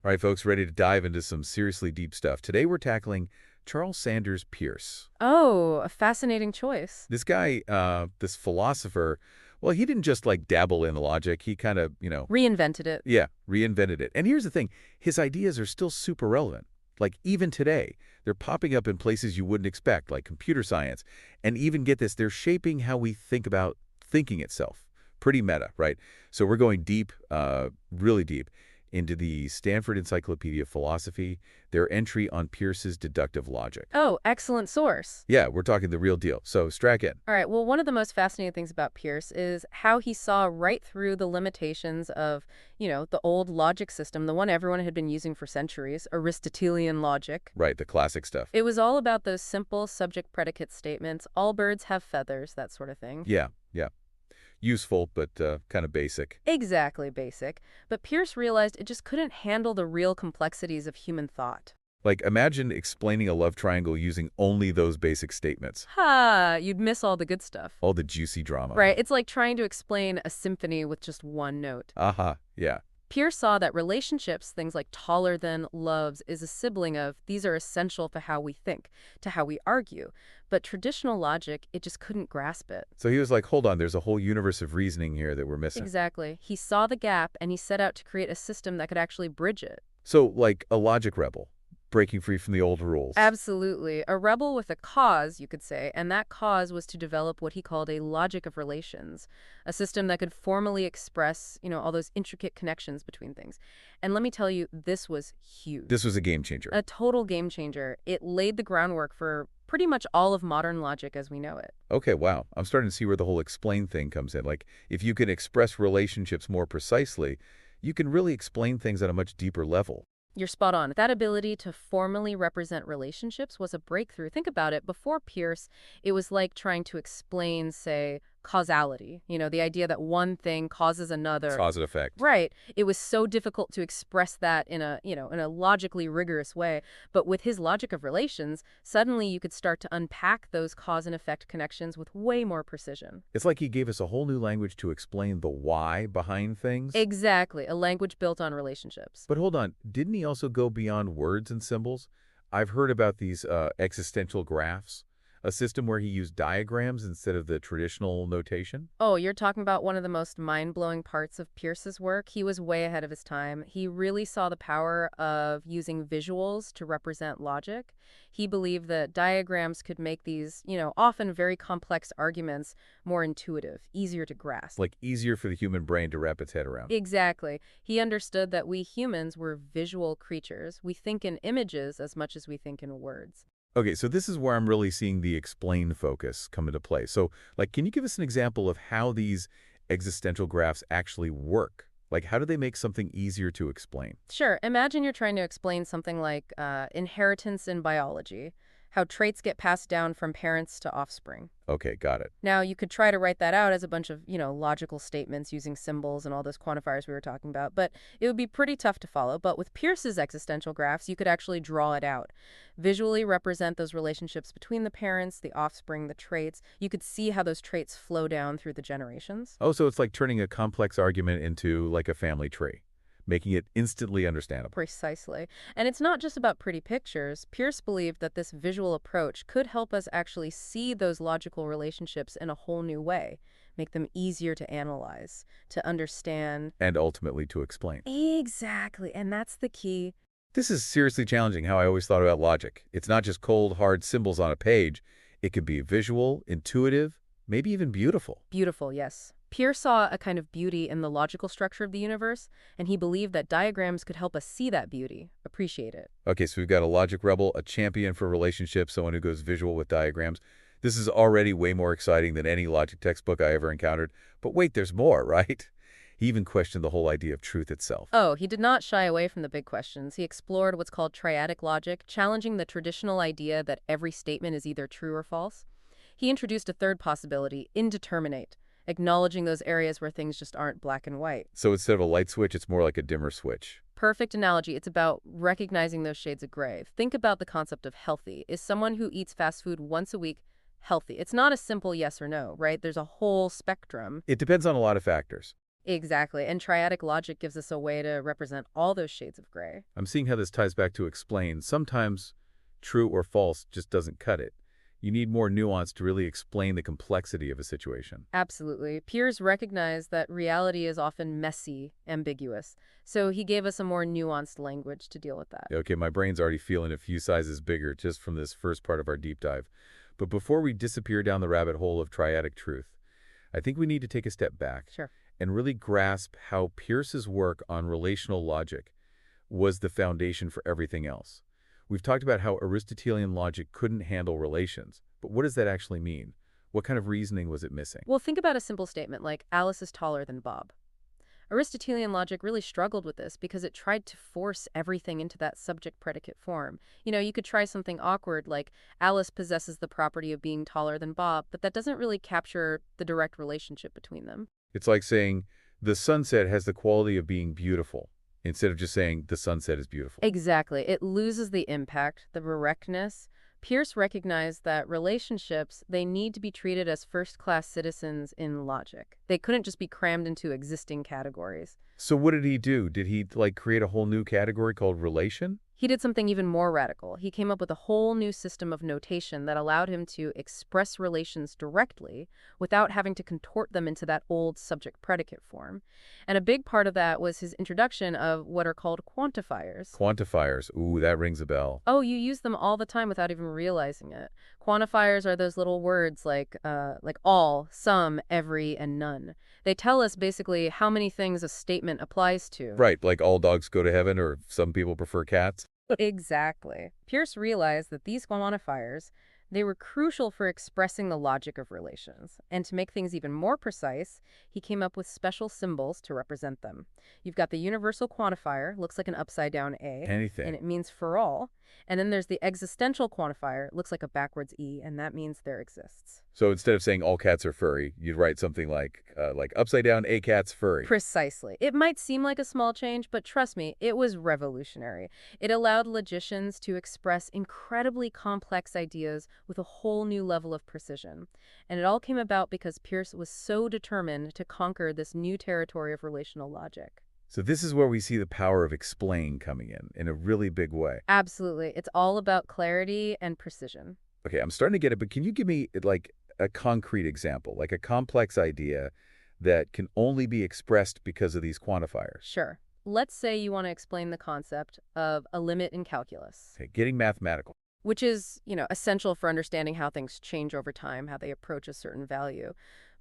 All right, folks, ready to dive into some seriously deep stuff. Today we're tackling Charles Sanders Peirce. Oh, a fascinating choice. This guy, this philosopher, well, he didn't just like dabble in logic. He kind of, Reinvented it. yeah, reinvented it. And here's the thing, his ideas are still super relevant. Like even today, they're popping up in places you wouldn't expect, like computer science. And even get this, they're shaping how we think about thinking itself. Pretty meta, right? So we're going deep, really deep, into the Stanford Encyclopedia of Philosophy, their entry on Peirce's deductive logic. Oh, excellent source. Yeah, we're talking the real deal. So strap in. All right, well, one of the most fascinating things about Peirce is how he saw right through the limitations of, the old logic system, the one everyone had been using for centuries, Aristotelian logic. Right, the classic stuff. It was all about those simple subject-predicate statements, all birds have feathers, that sort of thing. Yeah, yeah. Useful, but kind of basic. Exactly basic. But Peirce realized it just couldn't handle the real complexities of human thought. Like, imagine explaining a love triangle using only those basic statements. Ha! You'd miss all the good stuff. All the juicy drama. Right, it's like trying to explain a symphony with just one note. Aha, yeah. Peirce saw that relationships, things like taller than, loves, is a sibling of, these are essential to how we think, to how we argue. But traditional logic, it just couldn't grasp it. So he was like, hold on, there's a whole universe of reasoning here that we're missing. Exactly. He saw the gap and he set out to create a system that could actually bridge it. So, like a logic rebel, breaking free from the old rules. Absolutely. A rebel with a cause, you could say, and that cause was to develop what he called a logic of relations, a system that could formally express, all those intricate connections between things. And let me tell you, this was huge. This was a game changer. A total game changer. It laid the groundwork for pretty much all of modern logic as we know it. Okay, wow. I'm starting to see where the whole explain thing comes in. Like, if you can express relationships more precisely, you can really explain things at a much deeper level. You're spot on. That ability to formally represent relationships was a breakthrough. Think about it. Before Peirce, it was like trying to explain, say, causality. The idea that one thing causes another. Cause and effect. Right. It was so difficult to express that in a logically rigorous way. But with his logic of relations, suddenly you could start to unpack those cause and effect connections with way more precision. It's like he gave us a whole new language to explain the why behind things. Exactly. A language built on relationships. But hold on, didn't he also go beyond words and symbols? I've heard about these existential graphs, a system where he used diagrams instead of the traditional notation. Oh, you're talking about one of the most mind-blowing parts of Peirce's work. He was way ahead of his time. He really saw the power of using visuals to represent logic. He believed that diagrams could make these, often very complex arguments more intuitive, easier to grasp. Like easier for the human brain to wrap its head around. Exactly. He understood that we humans were visual creatures. We think in images as much as we think in words. Okay, so this is where I'm really seeing the explain focus come into play. So, like, can you give us an example of how these existential graphs actually work? Like, how do they make something easier to explain? Sure. Imagine you're trying to explain something like inheritance in biology, how traits get passed down from parents to offspring. Okay, got it. Now, you could try to write that out as a bunch of, logical statements using symbols and all those quantifiers we were talking about, but it would be pretty tough to follow. But with Peirce's existential graphs, you could actually draw it out. Visually represent those relationships between the parents, the offspring, the traits. You could see how those traits flow down through the generations. Oh, so it's like turning a complex argument into, like, a family tree, making it instantly understandable. Precisely. And it's not just about pretty pictures. Peirce believed that this visual approach could help us actually see those logical relationships in a whole new way, make them easier to analyze, to understand. And ultimately to explain. Exactly. And that's the key. This is seriously challenging how I always thought about logic. It's not just cold, hard symbols on a page. It could be visual, intuitive, maybe even beautiful. Beautiful, yes. Peirce saw a kind of beauty in the logical structure of the universe, and he believed that diagrams could help us see that beauty, appreciate it. Okay, so we've got a logic rebel, a champion for relationships, someone who goes visual with diagrams. This is already way more exciting than any logic textbook I ever encountered. But wait, there's more, right? He even questioned the whole idea of truth itself. Oh, he did not shy away from the big questions. He explored what's called triadic logic, challenging the traditional idea that every statement is either true or false. He introduced a third possibility, indeterminate, acknowledging those areas where things just aren't black and white. So instead of a light switch, it's more like a dimmer switch. Perfect analogy. It's about recognizing those shades of gray. Think about the concept of healthy. Is someone who eats fast food once a week healthy? It's not a simple yes or no, right? There's a whole spectrum. It depends on a lot of factors. Exactly. And triadic logic gives us a way to represent all those shades of gray. I'm seeing how this ties back to explain. Sometimes true or false just doesn't cut it. You need more nuance to really explain the complexity of a situation. Absolutely. Peirce recognized that reality is often messy, ambiguous. So he gave us a more nuanced language to deal with that. Okay, my brain's already feeling a few sizes bigger just from this first part of our deep dive. But before we disappear down the rabbit hole of triadic truth, I think we need to take a step back Sure. and really grasp how Peirce's work on relational logic was the foundation for everything else. We've talked about how Aristotelian logic couldn't handle relations, but what does that actually mean? What kind of reasoning was it missing? Well, think about a simple statement like Alice is taller than Bob. Aristotelian logic really struggled with this because it tried to force everything into that subject-predicate form. You could try something awkward like Alice possesses the property of being taller than Bob, but that doesn't really capture the direct relationship between them. It's like saying the sunset has the quality of being beautiful, instead of just saying the sunset is beautiful. Exactly. It loses the impact, the directness. Peirce recognized that relationships, they need to be treated as first-class citizens in logic. They couldn't just be crammed into existing categories. So what did he do? Did he, create a whole new category called relation? He did something even more radical. He came up with a whole new system of notation that allowed him to express relations directly without having to contort them into that old subject-predicate form. And a big part of that was his introduction of what are called quantifiers. Quantifiers. Ooh, that rings a bell. Oh, you use them all the time without even realizing it. Quantifiers are those little words like all, some, every, and none. They tell us basically how many things a statement applies to. Right, like all dogs go to heaven, or some people prefer cats. Exactly. Peirce realized that these quantifiers, they were crucial for expressing the logic of relations. And to make things even more precise, he came up with special symbols to represent them. You've got the universal quantifier, looks like an upside-down A, Anything. and it means for all. And then there's the existential quantifier, looks like a backwards E, and that means there exists. So instead of saying all cats are furry, you'd write something like upside down, a cat's furry. Precisely. It might seem like a small change, but trust me, it was revolutionary. It allowed logicians to express incredibly complex ideas with a whole new level of precision. And it all came about because Peirce was so determined to conquer this new territory of relational logic. So this is where we see the power of explain coming in a really big way. Absolutely. It's all about clarity and precision. Okay, I'm starting to get it, but can you give me a concrete example, like a complex idea that can only be expressed because of these quantifiers? Sure. Let's say you want to explain the concept of a limit in calculus. Okay, getting mathematical. Which is, essential for understanding how things change over time, how they approach a certain value.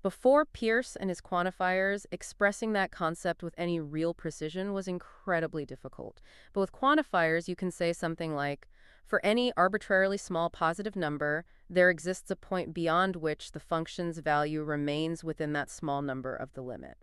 Before Peirce and his quantifiers, expressing that concept with any real precision was incredibly difficult. But with quantifiers, you can say something like, for any arbitrarily small positive number, there exists a point beyond which the function's value remains within that small number of the limit.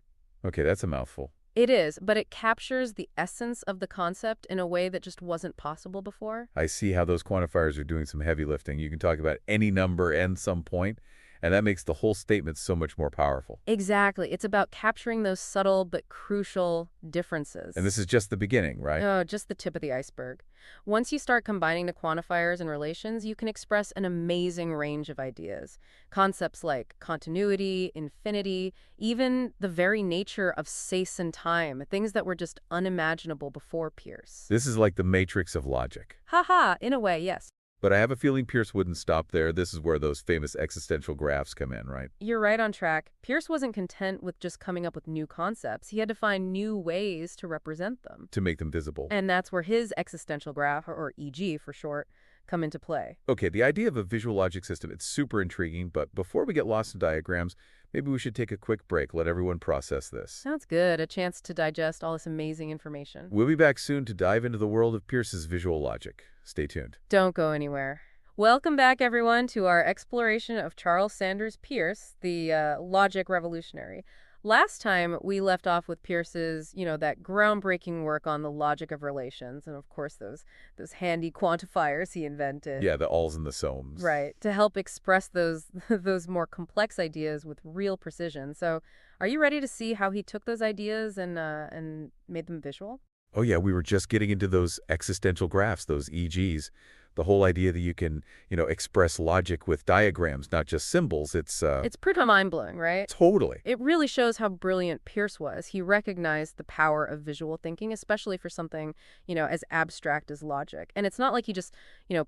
Okay, that's a mouthful. It is, but it captures the essence of the concept in a way that just wasn't possible before. I see how those quantifiers are doing some heavy lifting. You can talk about any number and some point, and that makes the whole statement so much more powerful. Exactly. It's about capturing those subtle but crucial differences. And this is just the beginning, right? Oh, just the tip of the iceberg. Once you start combining the quantifiers and relations, you can express an amazing range of ideas. Concepts like continuity, infinity, even the very nature of space and time, things that were just unimaginable before Peirce. This is like the matrix of logic. Haha, in a way, yes. But I have a feeling Peirce wouldn't stop there. This is where those famous existential graphs come in, right? You're right on track. Peirce wasn't content with just coming up with new concepts. He had to find new ways to represent them. To make them visible. And that's where his existential graph, or EG for short, come into play. Okay, the idea of a visual logic system, it's super intriguing, but before we get lost in diagrams, maybe we should take a quick break, let everyone process this. Sounds good. A chance to digest all this amazing information. We'll be back soon to dive into the world of Peirce's visual logic. Stay tuned. Don't go anywhere. Welcome back, everyone, to our exploration of Charles Sanders Peirce, the logic revolutionary. Last time, we left off with Peirce's, that groundbreaking work on the logic of relations, and of course those handy quantifiers he invented. Yeah, the alls and the somes. Right, to help express those those more complex ideas with real precision. So, are you ready to see how he took those ideas and made them visual? Oh yeah, we were just getting into those existential graphs, those EGs. The whole idea that you can, express logic with diagrams, not just symbols, It's pretty mind-blowing, right? totally. It really shows how brilliant Peirce was. He recognized the power of visual thinking, especially for something, as abstract as logic. And it's not like he just,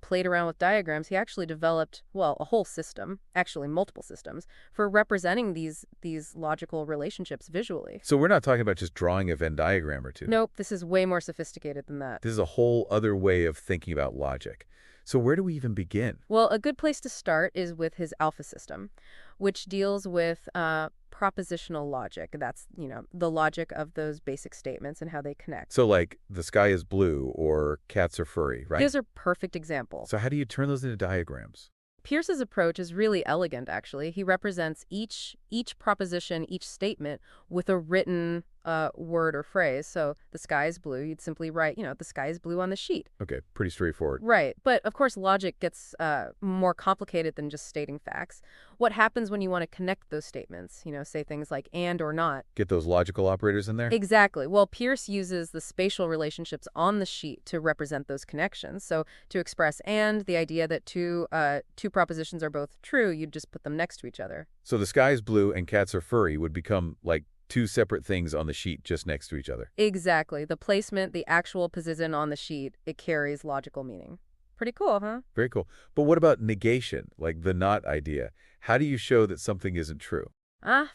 played around with diagrams. He actually developed, well, a whole system, actually multiple systems, for representing these logical relationships visually. So we're not talking about just drawing a Venn diagram or two. Nope, this is way more sophisticated than that. This is a whole other way of thinking about logic. So where do we even begin? Well, a good place to start is with his alpha system, which deals with propositional logic. That's, the logic of those basic statements and how they connect. So like, the sky is blue or cats are furry, right? Those are perfect examples. So how do you turn those into diagrams? Peirce's approach is really elegant, actually. He represents each proposition, each statement with a written word or phrase. So the sky is blue, you'd simply write, the sky is blue on the sheet. Okay, pretty straightforward. Right. But of course, logic gets more complicated than just stating facts. What happens when you want to connect those statements? Say things like and or not. Get those logical operators in there? Exactly. Well, Peirce uses the spatial relationships on the sheet to represent those connections. So to express and, the idea that two propositions are both true, you'd just put them next to each other. So the sky is blue and cats are furry would become like two separate things on the sheet just next to each other. Exactly. The placement, the actual position on the sheet, it carries logical meaning. Pretty cool, huh? Very cool. But what about negation, like the not idea? How do you show that something isn't true?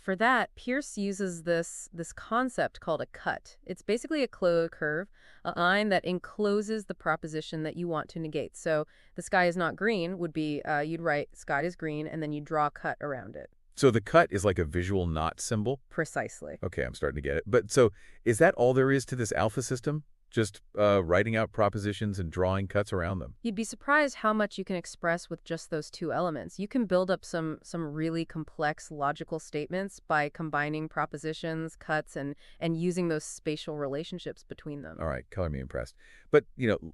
For that, Peirce uses this concept called a cut. It's basically a closed curve, a line that encloses the proposition that you want to negate. So the sky is not green would be, you'd write sky is green, and then you draw a cut around it. So the cut is like a visual not symbol? Precisely. Okay, I'm starting to get it. But so is that all there is to this alpha system? Just writing out propositions and drawing cuts around them? You'd be surprised how much you can express with just those two elements. You can build up some really complex logical statements by combining propositions, cuts, and using those spatial relationships between them. All right, color me impressed. But,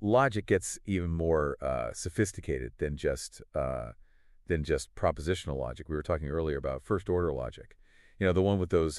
logic gets even more sophisticated than just propositional logic. We were talking earlier about first-order logic. The one with those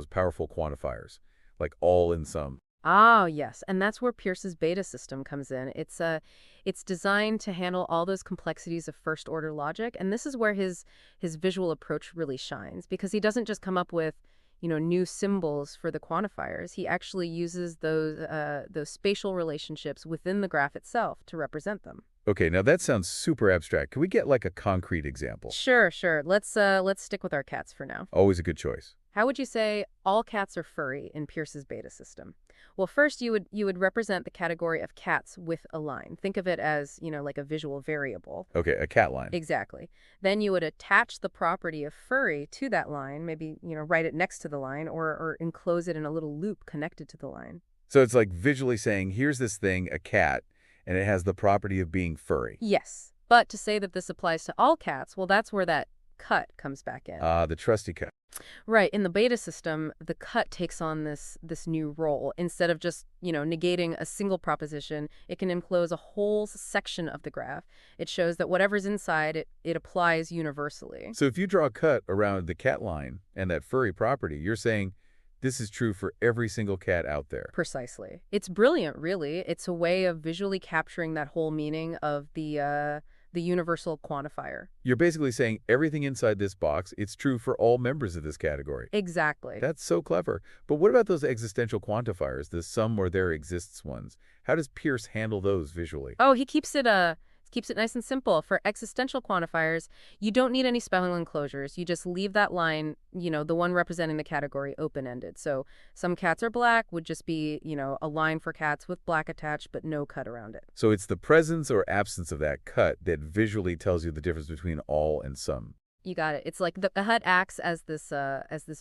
powerful quantifiers, like all in some. Ah, yes, and that's where Peirce's beta system comes in. It's designed to handle all those complexities of first-order logic, and this is where his visual approach really shines, because he doesn't just come up with, new symbols for the quantifiers. He actually uses those spatial relationships within the graph itself to represent them. Okay, now that sounds super abstract. Can we get like a concrete example? Sure. Let's stick with our cats for now. Always a good choice. How would you say all cats are furry in Peirce's beta system? Well, first you would represent the category of cats with a line. Think of it as, like a visual variable. Okay, a cat line. Exactly. Then you would attach the property of furry to that line, maybe, write it next to the line or enclose it in a little loop connected to the line. So it's like visually saying, here's this thing, a cat, and it has the property of being furry. Yes. But to say that this applies to all cats, well, that's where that cut comes back in. The trusty cut. Right. In the beta system, the cut takes on this new role. Instead of just, negating a single proposition, it can enclose a whole section of the graph. It shows that whatever's inside, it applies universally. So if you draw a cut around the cat line and that furry property, you're saying this is true for every single cat out there. Precisely. It's brilliant, really. It's a way of visually capturing that whole meaning of the universal quantifier. You're basically saying everything inside this box, it's true for all members of this category. Exactly. That's so clever. But what about those existential quantifiers, the sum or there exists ones? How does Peirce handle those visually? Oh, he keeps it nice and simple. For existential quantifiers, you don't need any special enclosures. You just leave that line, the one representing the category, open-ended. So some cats are black would just be, a line for cats with black attached, but no cut around it. So it's the presence or absence of that cut that visually tells you the difference between all and some. You got it. It's like the cut acts as this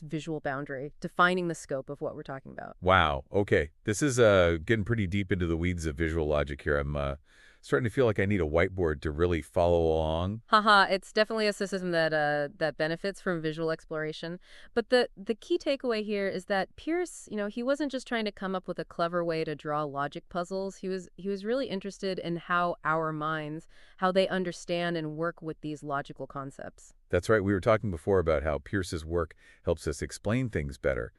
visual boundary, defining the scope of what we're talking about. Wow. Okay. This is getting pretty deep into the weeds of visual logic here. I'm starting to feel like I need a whiteboard to really follow along. Haha, it's definitely a system that benefits from visual exploration. But the key takeaway here is that Peirce, he wasn't just trying to come up with a clever way to draw logic puzzles. He was really interested in how our minds, how they understand and work with these logical concepts. That's right. We were talking before about how Peirce's work helps us explain things better.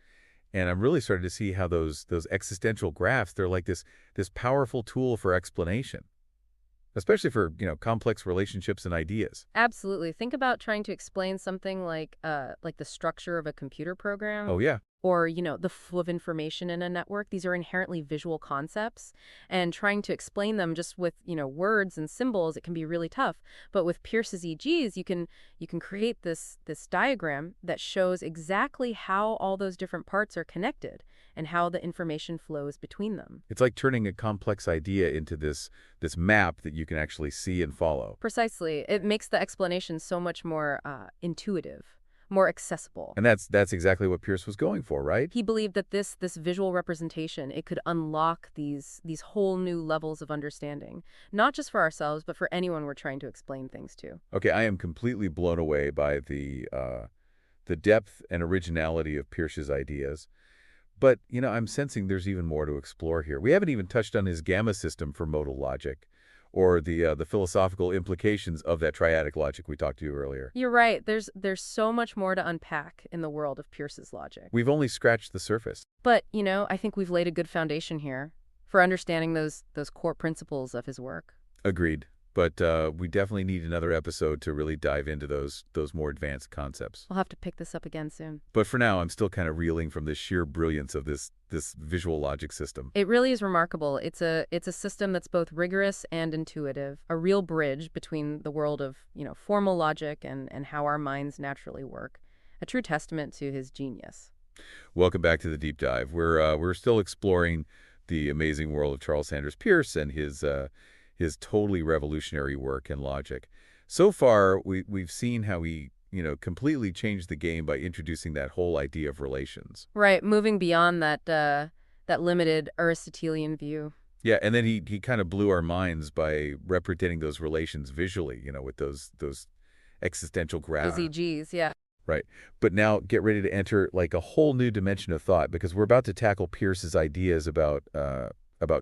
And I'm really starting to see how those existential graphs, they're like this powerful tool for explanation. especially for, complex relationships and ideas. Absolutely. Think about trying to explain something like the structure of a computer program Oh, yeah. or, the flow of information in a network. These are inherently visual concepts, and trying to explain them just with, words and symbols, it can be really tough. But with Peirce's EGs, you can create this diagram that shows exactly how all those different parts are connected and how the information flows between them. It's like turning a complex idea into this map that you can actually see and follow. Precisely. It makes the explanation so much more intuitive, more accessible. And that's exactly what Peirce was going for, right? He believed that this visual representation, it could unlock these whole new levels of understanding, not just for ourselves, but for anyone we're trying to explain things to. Okay, I am completely blown away by the depth and originality of Peirce's ideas. But, I'm sensing there's even more to explore here. We haven't even touched on his gamma system for modal logic or the philosophical implications of that triadic logic we talked to earlier. You're right. There's so much more to unpack in the world of Peirce's logic. We've only scratched the surface. But, I think we've laid a good foundation here for understanding those core principles of his work. Agreed. But we definitely need another episode to really dive into those more advanced concepts. We'll have to pick this up again soon. But for now, I'm still kind of reeling from the sheer brilliance of this visual logic system. It really is remarkable. It's a system that's both rigorous and intuitive, a real bridge between the world of, formal logic and how our minds naturally work. A true testament to his genius. Welcome back to the deep dive. We're still exploring the amazing world of Charles Sanders Peirce and his totally revolutionary work in logic. So far, we've seen how he, completely changed the game by introducing that whole idea of relations. Right, moving beyond that limited Aristotelian view. Yeah, and then he kind of blew our minds by representing those relations visually, with those existential Those graphs. EGs, yeah. Right. But now get ready to enter like a whole new dimension of thought because we're about to tackle Peirce's ideas about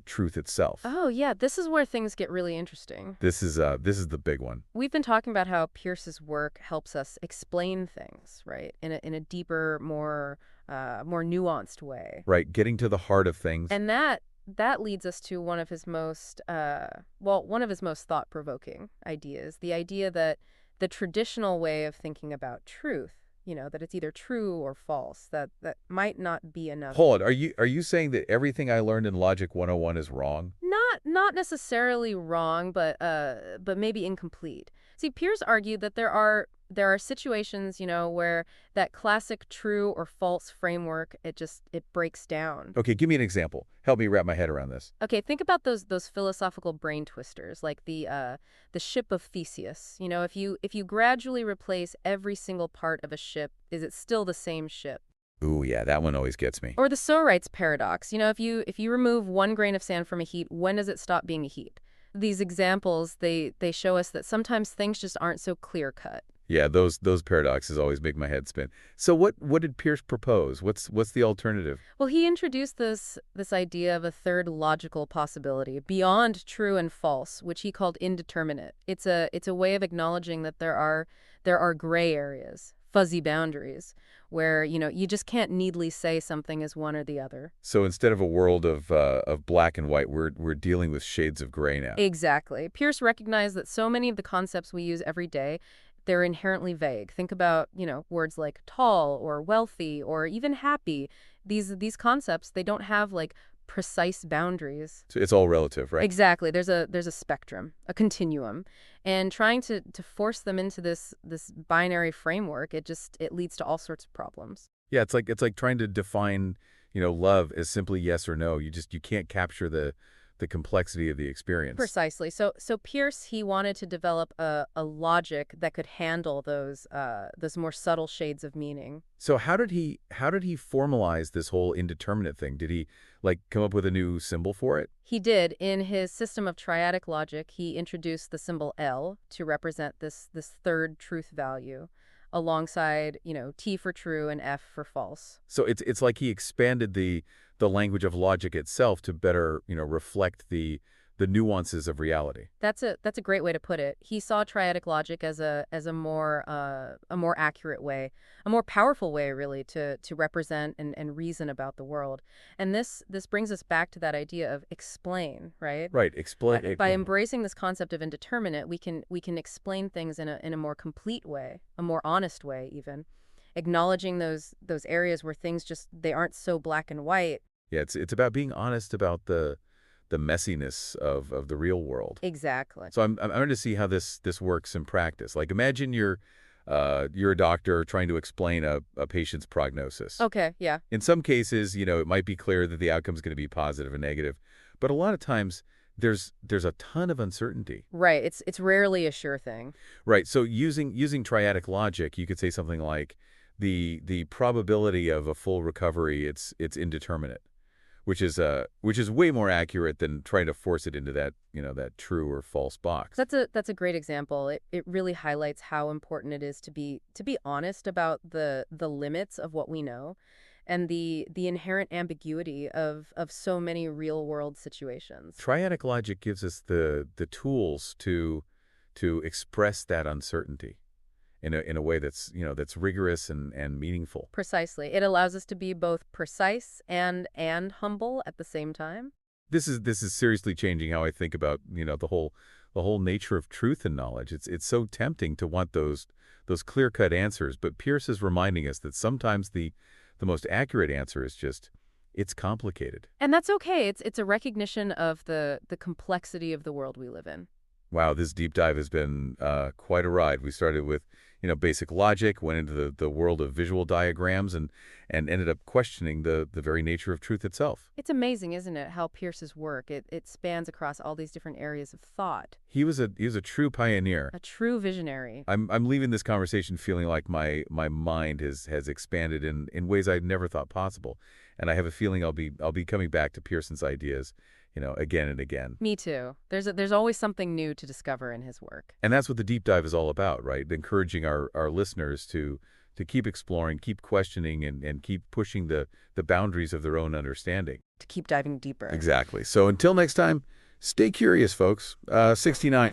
truth itself. Oh, yeah, this is where things get really interesting. This is the big one. We've been talking about how Peirce's work helps us explain things, right, in a deeper, more nuanced way. Right, getting to the heart of things. And that leads us to one of his most thought-provoking ideas, the idea that the traditional way of thinking about truth, that it's either true or false, that might not be enough. Hold on, are you saying that everything I learned in Logic 101 is wrong? Not necessarily wrong, but maybe incomplete. See, Peirce argued that there are situations, where that classic true or false framework, it breaks down. Okay, give me an example. Help me wrap my head around this. Okay, think about those philosophical brain twisters, like the ship of Theseus. If you gradually replace every single part of a ship, is it still the same ship? Ooh, yeah, that one always gets me. Or the Sorites paradox. If you remove one grain of sand from a heap, when does it stop being a heap? These examples, they show us that sometimes things just aren't so clear-cut. Yeah, those paradoxes always make my head spin. So what did Peirce propose? What's the alternative? Well, he introduced this idea of a third logical possibility beyond true and false, which he called indeterminate. It's a way of acknowledging that there are gray areas, fuzzy boundaries, where you just can't neatly say something is one or the other. So instead of a world of black and white, we're dealing with shades of gray now. Exactly. Peirce recognized that so many of the concepts we use every day, they're inherently vague. Think about, words like tall or wealthy or even happy. These concepts, they don't have like precise boundaries. So it's all relative, right? Exactly. There's a spectrum, a continuum. And trying to force them into this binary framework, it leads to all sorts of problems. Yeah, it's like trying to define, love as simply yes or no. You can't capture the complexity of the experience. Precisely. So Peirce, he wanted to develop a logic that could handle those more subtle shades of meaning. So how did he formalize this whole indeterminate thing? Did he come up with a new symbol for it? He did. In his system of triadic logic, he introduced the symbol L to represent this third truth value, alongside, T for true and F for false. So it's like he expanded the language of logic itself to better, reflect the the nuances of reality. That's a great way to put it. He saw triadic logic as a more accurate way, a more powerful way, really, to represent and reason about the world. And this brings us back to that idea of explain, right? Right. Explain. By embracing this concept of indeterminate, we can explain things in a more complete way, a more honest way, even acknowledging those areas where things just they aren't so black and white. Yeah, it's about being honest about the messiness of the real world. Exactly. So I'm going to see how this works in practice. Like imagine you're a doctor trying to explain a patient's prognosis. Okay, yeah. In some cases, it might be clear that the outcome is going to be positive or negative, but a lot of times there's a ton of uncertainty. Right. It's rarely a sure thing. Right. So using triadic logic, you could say something like the probability of a full recovery, it's indeterminate, which is way more accurate than trying to force it into that true or false box. That's a great example. It really highlights how important it is to be honest about the limits of what we know and the inherent ambiguity of so many real world situations. Triadic logic gives us the tools to express that uncertainty in a way that's rigorous and meaningful. Precisely. It allows us to be both precise and humble at the same time. This is seriously changing how I think about the whole nature of truth and knowledge. It's so tempting to want those clear-cut answers, but Peirce is reminding us that sometimes the most accurate answer is just it's complicated. And that's okay. It's a recognition of the complexity of the world we live in. Wow, this deep dive has been quite a ride. We started with basic logic, went into the world of visual diagrams, and ended up questioning the very nature of truth itself. It's amazing, isn't it, how Peirce's work, it spans across all these different areas of thought. He was a true pioneer. A true visionary. I'm leaving this conversation feeling like my mind has expanded in ways I'd never thought possible, and I have a feeling I'll be coming back to Pearson's ideas, again and again. Me too. There's always something new to discover in his work. And that's what the deep dive is all about, right? Encouraging our listeners to keep exploring, keep questioning, and keep pushing the boundaries of their own understanding. To keep diving deeper. Exactly. So until next time, stay curious, folks. 69.